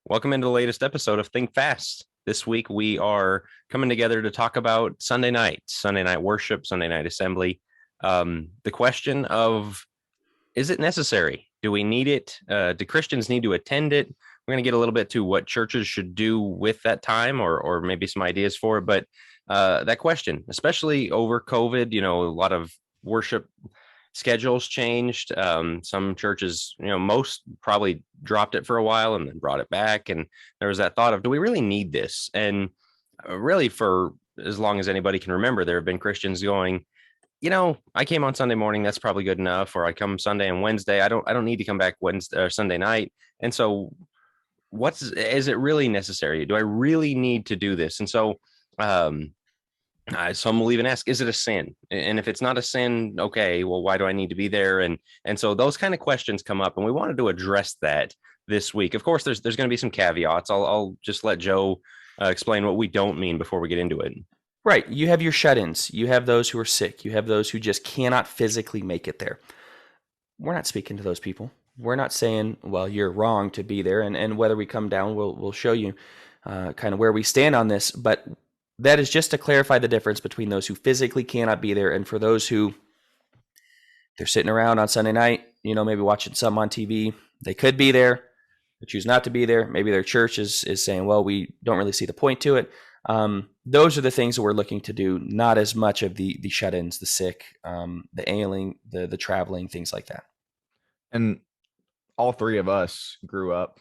Welcome into the latest episode of Think Fast. This week we are coming together to talk about Sunday night worship, Sunday night assembly. The question of, is it necessary? Do we need it? Do Christians need to attend it? We're going to get a little bit to what churches should do with that time, or maybe some ideas for it. But that question, especially over COVID, a lot of worship schedules changed. Some churches, most probably dropped it for a while and then brought it back. And there was that thought of, do we really need this? And really, for as long as anybody can remember, there have been Christians going, I came on Sunday morning, that's probably good enough. Or I come Sunday and Wednesday, I don't need to come back Wednesday or Sunday night. And so is it really necessary? Do I really need to do this? And so some will even ask, is it a sin? And if it's not a sin, okay, well, why do I need to be there? And so those kind of questions come up, and we wanted to address that this week. Of course, there's going to be some caveats. I'll just let Joe explain what we don't mean before we get into it. Right. You have your shut-ins. You have those who are sick. You have those who just cannot physically make it there. We're not speaking to those people. We're not saying, well, you're wrong to be there. And whether we come down, we'll show you kind of where we stand on this. But that is just to clarify the difference between those who physically cannot be there and for those who they're sitting around on Sunday night, maybe watching some on TV. They could be there. They choose not to be there. Maybe their church is saying, well, we don't really see the point to it. Those are the things that we're looking to do, not as much of the shut-ins, the sick, the ailing, the traveling, things like that. And all three of us grew up.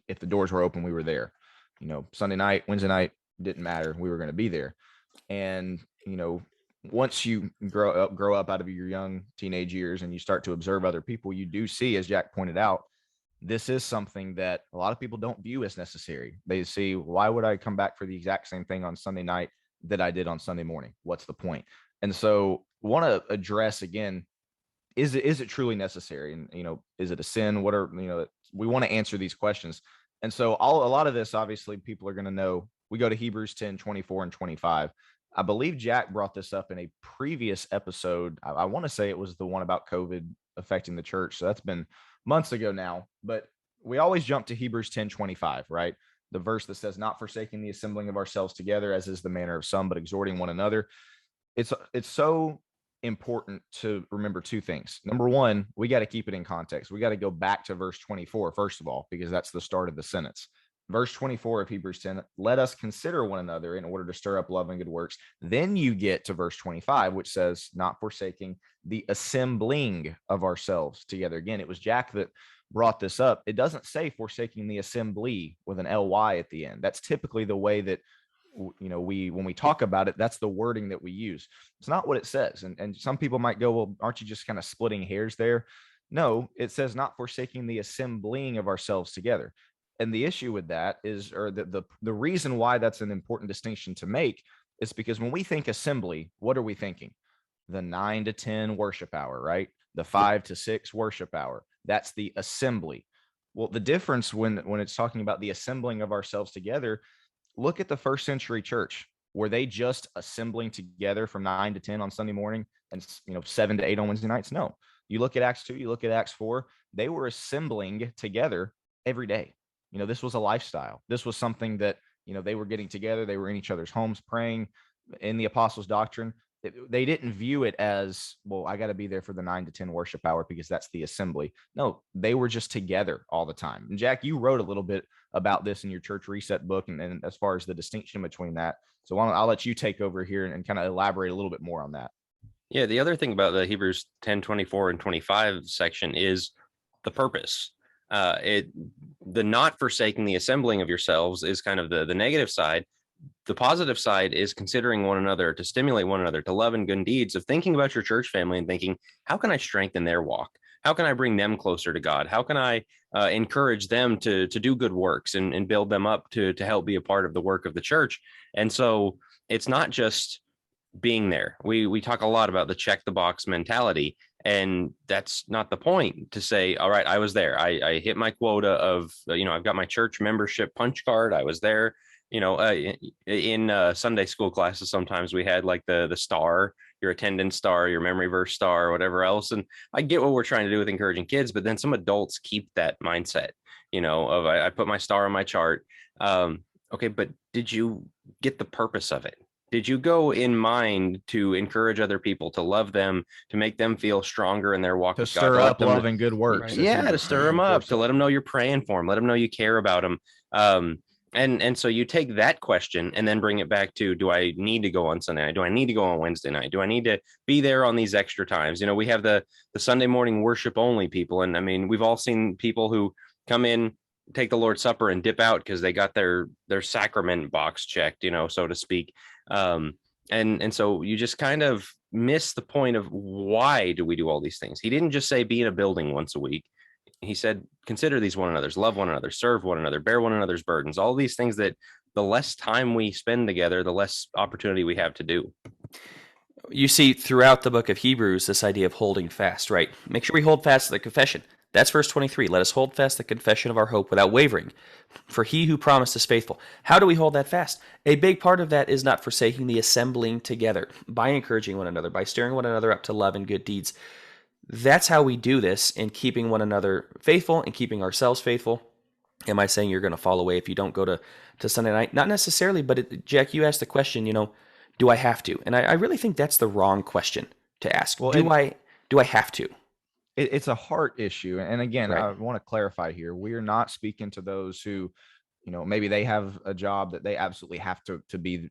If the doors were open, we were there. Sunday night, Wednesday night, didn't matter. We were going to be there. And, once you grow up out of your young teenage years and you start to observe other people, you do see, as Jack pointed out, this is something that a lot of people don't view as necessary. They see, why would I come back for the exact same thing on Sunday night that I did on Sunday morning? What's the point? And so want to address again, is it truly necessary? And, is it a sin? What are, we want to answer these questions. And so a lot of this, obviously, people are going to know. We go to Hebrews 10, 24 and 25. I believe Jack brought this up in a previous episode. I want to say it was the one about COVID affecting the church. So that's been months ago now, but we always jump to Hebrews 10, 25, right? The verse that says, not forsaking the assembling of ourselves together, as is the manner of some, but exhorting one another. It's so important to remember two things. Number one, we got to keep it in context. We got to go back to verse 24, first of all, because that's the start of the sentence. Verse 24 of Hebrews 10, let us consider one another in order to stir up love and good works. Then you get to verse 25, which says, not forsaking the assembling of ourselves together. Again, it was Jack that brought this up. It doesn't say forsaking the assembly with an ly at the end. That's typically the way that, when we talk about it, that's the wording that we use. It's not what it says. And some people might go, well, aren't you just kind of splitting hairs there? No, it says not forsaking the assembling of ourselves together. And the issue with that is, or the reason why that's an important distinction to make is because when we think assembly, what are we thinking? The 9 to 10 worship hour, right? The 5 to 6 worship hour. That's the assembly. Well, the difference when it's talking about the assembling of ourselves together, look at the first century church. Were they just assembling together from 9 to 10 on Sunday morning and 7 to 8 on Wednesday nights? No. You look at Acts 2, you look at Acts 4, they were assembling together every day. This was a lifestyle. This was something that, they were getting together. They were in each other's homes praying in the apostles' doctrine. They didn't view it as, well, I got to be there for the 9 to 10 worship hour because that's the assembly. No, they were just together all the time. And Jack, you wrote a little bit about this in your church reset book. And as far as the distinction between that. So I'll let you take over here and kind of elaborate a little bit more on that. Yeah. The other thing about the Hebrews 10, 24 and 25 section is the purpose. The not forsaking the assembling of yourselves is kind of the negative side. The positive side is considering one another, to stimulate one another to love and good deeds, of thinking about your church family and thinking, how can I strengthen their walk? How can I bring them closer to God? How can I encourage them to do good works and build them up to help be a part of the work of the church? And so it's not just being there. We talk a lot about the check the box mentality, and that's not the point. To say, all right, I was there. I hit my quota of, I've got my church membership punch card. I was there. In Sunday school classes, sometimes we had like the star, your attendance star, your memory verse star, or whatever else. And I get what we're trying to do with encouraging kids, but then some adults keep that mindset, of I put my star on my chart. Okay, but did you get the purpose of it? Did you go in mind to encourage other people, to love them, to make them feel stronger in their walk To with God, stir to let up them, love and good works. Right. As yeah, to Hebrews stir them 10:4 up, to says. let them know you're praying for them, let them know you care about them. And so you take that question and then bring it back to, do I need to go on Sunday night? Do I need to go on Wednesday night? Do I need to be there on these extra times? We have the Sunday morning worship only people. And I mean, we've all seen people who come in, take the Lord's Supper and dip out because they got their sacrament box checked, so to speak. And so you just kind of miss the point of, why do we do all these things? He didn't just say be in a building once a week. He said, consider these one another's, love one another, serve one another, bear one another's burdens, all these things that the less time we spend together, the less opportunity we have to do. You see throughout the book of Hebrews this idea of holding fast, right? Make sure we hold fast to the confession. That's verse 23. Let us hold fast the confession of our hope without wavering, for he who promised is faithful. How do we hold that fast? A big part of that is not forsaking the assembling together, by encouraging one another, by stirring one another up to love and good deeds. That's how we do this, in keeping one another faithful and keeping ourselves faithful. Am I saying you're going to fall away if you don't go to Sunday night? Not necessarily, but Jack, you asked the question, do I have to? And I really think that's the wrong question to ask. Well, do I have to? It's a heart issue. And again, Right. I want to clarify here. We are not speaking to those who, maybe they have a job that they absolutely have to be,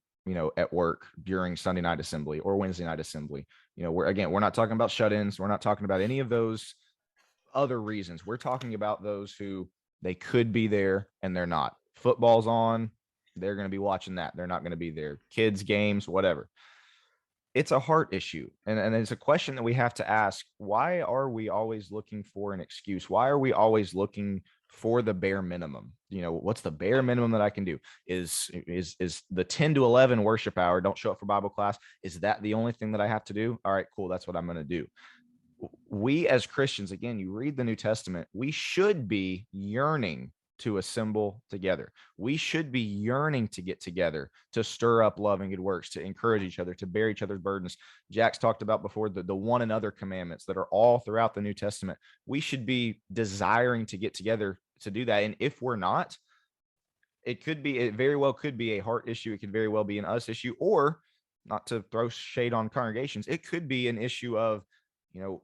at work during Sunday night assembly or Wednesday night assembly. We're not talking about shut-ins. We're not talking about any of those other reasons. We're talking about those who they could be there and they're not. Football's on, they're going to be watching that. They're not going to be there. Kids, games, whatever. It's a heart issue. And it's a question that we have to ask. Why are we always looking for an excuse? Why are we always looking for the bare minimum? What's the bare minimum that I can do? Is the 10 to 11 worship hour, don't show up for Bible class, is that the only thing that I have to do? All right, cool. That's what I'm going to do. We as Christians, again, you read the New Testament, we should be yearning to assemble together. We should be yearning to get together, to stir up love and good works, to encourage each other, to bear each other's burdens. Jack's talked about before the one another commandments that are all throughout the New Testament. We should be desiring to get together to do that. And if we're not, it very well could be a heart issue. It could very well be an us issue, or, not to throw shade on congregations, it could be an issue of,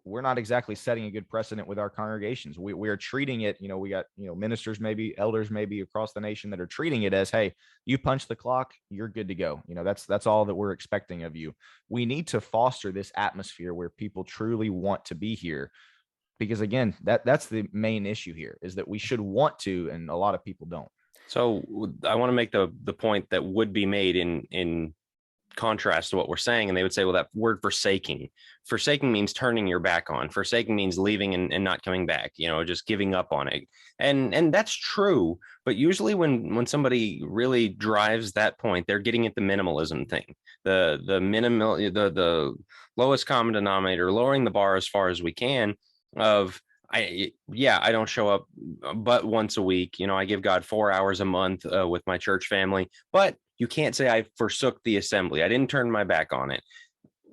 we're not exactly setting a good precedent with our congregations. We are treating it, we got, ministers, maybe elders, maybe across the nation, that are treating it as, hey, you punch the clock, you're good to go. That's all that we're expecting of you. We need to foster this atmosphere where people truly want to be here, because again, that's the main issue here, is that we should want to, and a lot of people don't. So I want to make the point that would be made in contrast to what we're saying, and they would say, well, that word forsaking means turning your back on. Forsaking means leaving and not coming back, just giving up on it. And that's true, but usually when somebody really drives that point, they're getting at the minimalism thing, the lowest common denominator, lowering the bar as far as we can, of I don't show up but once a week. I give God 4 hours a month with my church family, but you can't say I forsook the assembly. I didn't turn my back on it.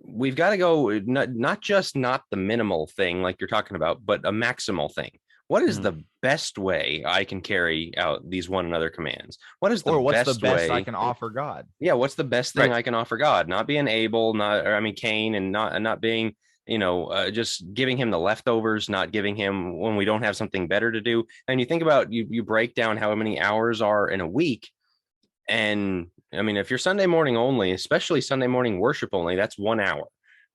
We've got to go not just not the minimal thing like you're talking about, but a maximal thing. What is the best way I can carry out these one another commands? What's the best way I can offer God? Yeah, what's the best thing I can offer God? Not being Abel, Cain, and not being, just giving him the leftovers, not giving him when we don't have something better to do. And you think about, you break down how many hours are in a week. And I mean, if you're Sunday morning only, especially Sunday morning worship only, that's 1 hour.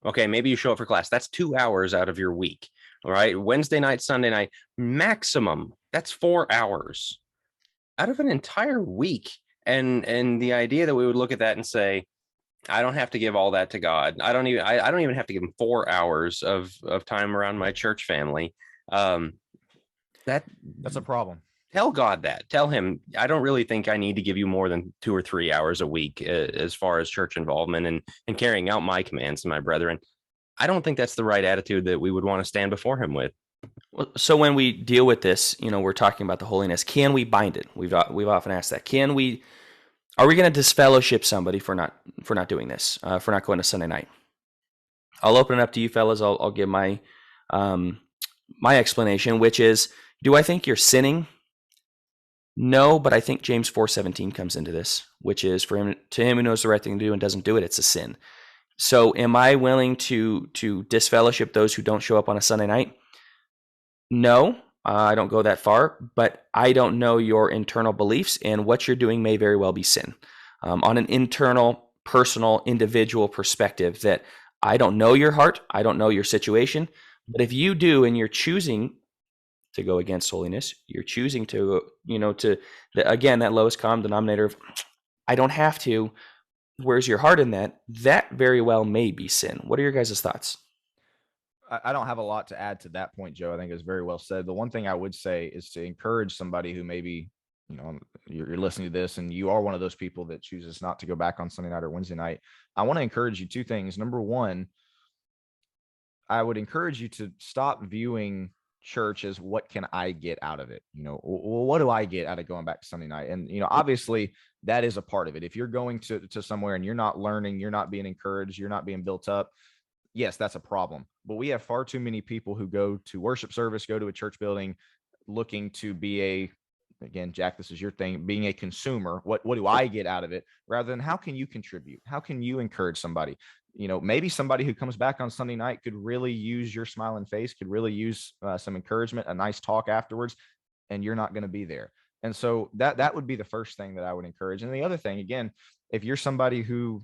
Okay, maybe you show up for class. That's 2 hours out of your week. All right, Wednesday night, Sunday night, maximum. That's 4 hours out of an entire week. And the idea that we would look at that and say, I don't have to give all that to God. I don't even have to give him 4 hours of time around my church family. That's a problem. Tell God that. Tell him, I don't really think I need to give you more than 2 or 3 hours a week as far as church involvement and carrying out my commands to my brethren. I don't think that's the right attitude that we would want to stand before him with. Well, so when we deal with this, we're talking about the holiness. Can we bind it? We've often asked that. Are we going to disfellowship somebody for not doing this, for not going to Sunday night? I'll open it up to you fellas. I'll give my my explanation, which is, do I think you're sinning? No, but I think James 4:17 comes into this, which is, for him, to him who knows the right thing to do and doesn't do it, it's a sin. So am I willing to disfellowship those who don't show up on a Sunday night? No, I don't go that far, but I don't know your internal beliefs, and what you're doing may very well be sin. On an internal, personal, individual perspective, that I don't know your heart, I don't know your situation, but if you do and you're choosing to go against holiness, you're choosing to, again, that lowest common denominator of, I don't have to, where's your heart in that? That very well may be sin. What are your guys' thoughts? I don't have a lot to add to that point, Joe. I think it was very well said. The one thing I would say is to encourage somebody who maybe, you're listening to this and you are one of those people that chooses not to go back on Sunday night or Wednesday night. I want to encourage you two things. Number one, I would encourage you to stop viewing church as, what can I get out of it? What do I get out of going back to Sunday night? And, obviously that is a part of it. If you're going to somewhere and you're not learning, you're not being encouraged, you're not being built up, yes, that's a problem. But we have far too many people who go to worship service, go to a church building looking to be again, Jack, this is your thing, being a consumer. What do I get out of it? Rather than, how can you contribute? How can you encourage somebody? Maybe somebody who comes back on Sunday night could really use your smiling face, could really use some encouragement, a nice talk afterwards, and you're not going to be there. And so that would be the first thing that I would encourage. And the other thing, again, if you're somebody who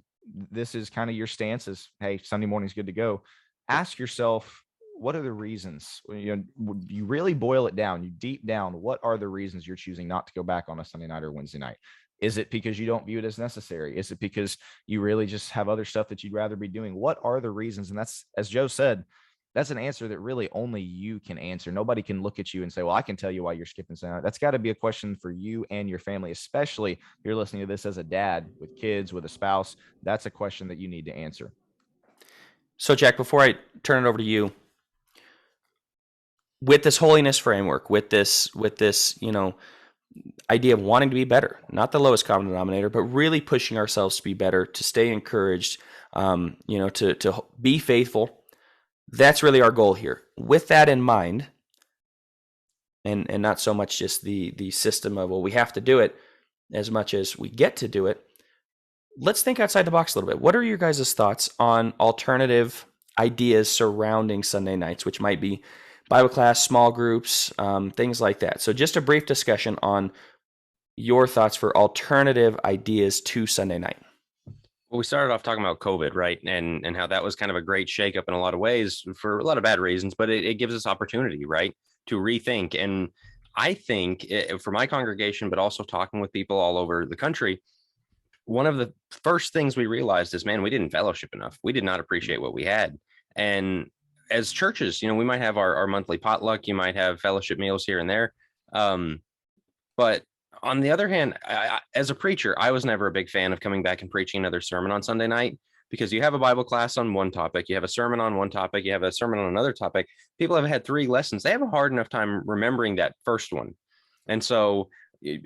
this is kind of your stance is, hey, Sunday morning's good to go, ask yourself, what are the reasons? You really boil it down, you deep down, what are the reasons you're choosing not to go back on a Sunday night or Wednesday night? Is it because you don't view it as necessary? Is it because you really just have other stuff that you'd rather be doing? What are the reasons? And that's, as Joe said, that's an answer that really only you can answer. Nobody can look at you and say, well, I can tell you why you're skipping Sunday night. That's got to be a question for you and your family, especially if you're listening to this as a dad with kids, with a spouse. That's a question that you need to answer. So, Jack, before I turn it over to you, with this holiness framework, with this, idea of wanting to be better, not the lowest common denominator, but really pushing ourselves to be better, to stay encouraged, to be faithful. That's really our goal here. With that in mind, and not so much just the system of, well, we have to do it, as much as we get to do it, let's think outside the box a little bit. What are your guys' thoughts on alternative ideas surrounding Sunday nights, which might be Bible class, small groups, things like that? So just a brief discussion on your thoughts for alternative ideas to Sunday night. Well, we started off talking about COVID, right? And how that was kind of a great shakeup in a lot of ways for a lot of bad reasons, but it gives us opportunity, right, to rethink. And I think for my congregation, but also talking with people all over the country, one of the first things we realized is, man, we didn't fellowship enough. We did not appreciate what we had. And as churches, we might have our monthly potluck, you might have fellowship meals here and there. But on the other hand, as a preacher, I was never a big fan of coming back and preaching another sermon on Sunday night, because you have a Bible class on one topic, you have a sermon on one topic, you have a sermon on another topic. People have had 3 lessons. They have a hard enough time remembering that first one. And so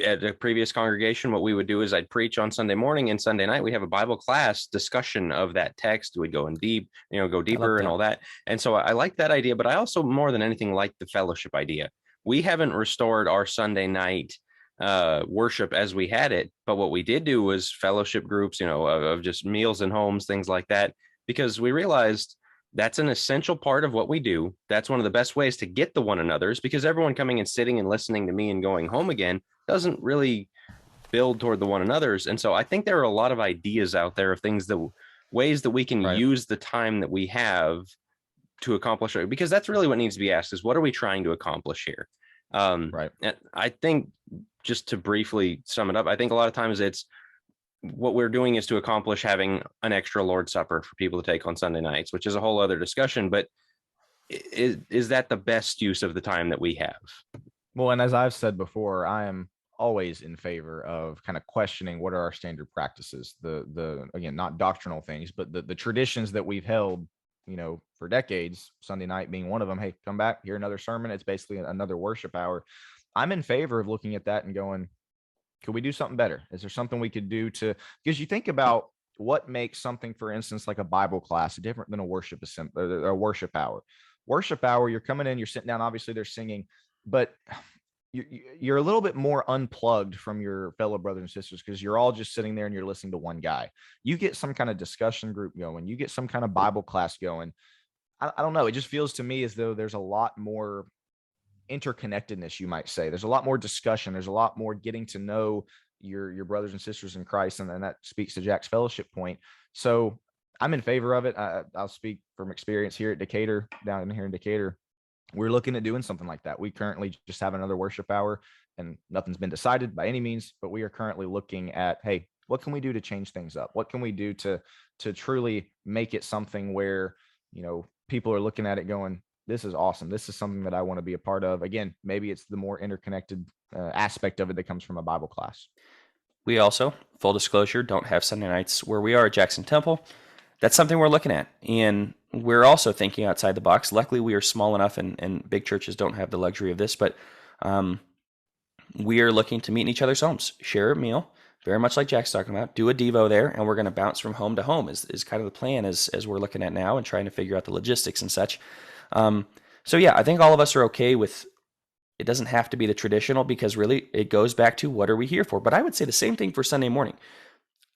at a previous congregation, what we would do is I'd preach on Sunday morning, and Sunday night we have a Bible class discussion of that text. We'd go in deep, go deeper and all that. And so I like that idea, but I also, more than anything, like the fellowship idea. We haven't restored our Sunday night worship as we had it, but what we did do was fellowship groups, of just meals in homes, things like that, because we realized that's an essential part of what we do. That's one of the best ways to get the one another's, because everyone coming and sitting and listening to me and going home again doesn't really build toward the one another's. And so I think there are a lot of ideas out there of ways that we can use the time that we have to accomplish it, because that's really what needs to be asked, is what are we trying to accomplish here? And I think, just to briefly sum it up, I think a lot of times it's what we're doing is to accomplish having an extra Lord's Supper for people to take on Sunday nights, which is a whole other discussion. But is that the best use of the time that we have? Well, and as I've said before, I am always in favor of kind of questioning what are our standard practices, the again, not doctrinal things, but the traditions that we've held, for decades, Sunday night being one of them. Hey, come back, hear another sermon. It's basically another worship hour. I'm in favor of looking at that and going, could we do something better? Is there something we could do because you think about what makes something, for instance, like a Bible class, different than a worship assembly or a worship hour? Worship hour, you're coming in, you're sitting down. Obviously, they're singing, but you're a little bit more unplugged from your fellow brothers and sisters because you're all just sitting there and you're listening to one guy. You get some kind of discussion group going, you get some kind of Bible class going. I don't know. It just feels to me as though there's a lot more interconnectedness, you might say. There's a lot more discussion. There's a lot more getting to know your brothers and sisters in Christ, and then that speaks to Jack's fellowship point. So I'm in favor of it. I'll speak from experience here at Decatur, down here in Decatur. We're looking at doing something like that. We currently just have another worship hour, and nothing's been decided by any means, but we are currently looking at, hey, what can we do to change things up? What can we do to truly make it something where, people are looking at it going, this is awesome. This is something that I want to be a part of. Again, maybe it's the more interconnected aspect of it that comes from a Bible class. We also, full disclosure, don't have Sunday nights where we are at Jackson Temple. That's something we're looking at. And we're also thinking outside the box. Luckily, we are small enough and big churches don't have the luxury of this, but we are looking to meet in each other's homes, share a meal, very much like Jack's talking about, do a Devo there, and we're going to bounce from home to home is kind of the plan as we're looking at now and trying to figure out the logistics and such. So yeah, I think all of us are okay with, it doesn't have to be the traditional because really it goes back to what are we here for? But I would say the same thing for Sunday morning.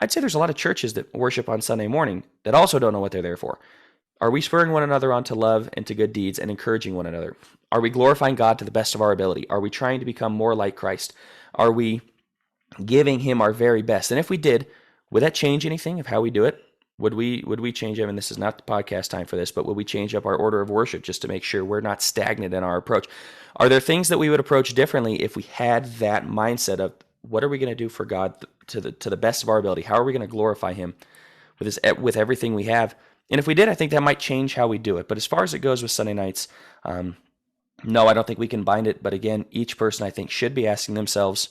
I'd say there's a lot of churches that worship on Sunday morning that also don't know what they're there for. Are we spurring one another on to love and to good deeds and encouraging one another? Are we glorifying God to the best of our ability? Are we trying to become more like Christ? Are we giving him our very best? And if we did, would that change anything of how we do it? Would we change them? And this is not the podcast time for this, but would we change up our order of worship just to make sure we're not stagnant in our approach? Are there things that we would approach differently if we had that mindset of what are we going to do for God to the best of our ability? How are we going to glorify him with everything we have? And if we did, I think that might change how we do it. But as far as it goes with Sunday nights, no, I don't think we can bind it. But again, each person I think should be asking themselves,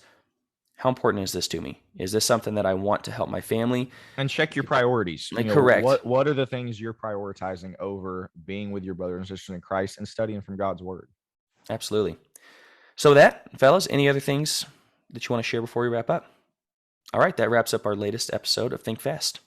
how important is this to me? Is this something that I want to help my family? And check your priorities. Correct. What are the things you're prioritizing over being with your brothers and sisters in Christ and studying from God's word? Absolutely. So that, fellas, any other things that you want to share before we wrap up? All right, that wraps up our latest episode of Think Fast.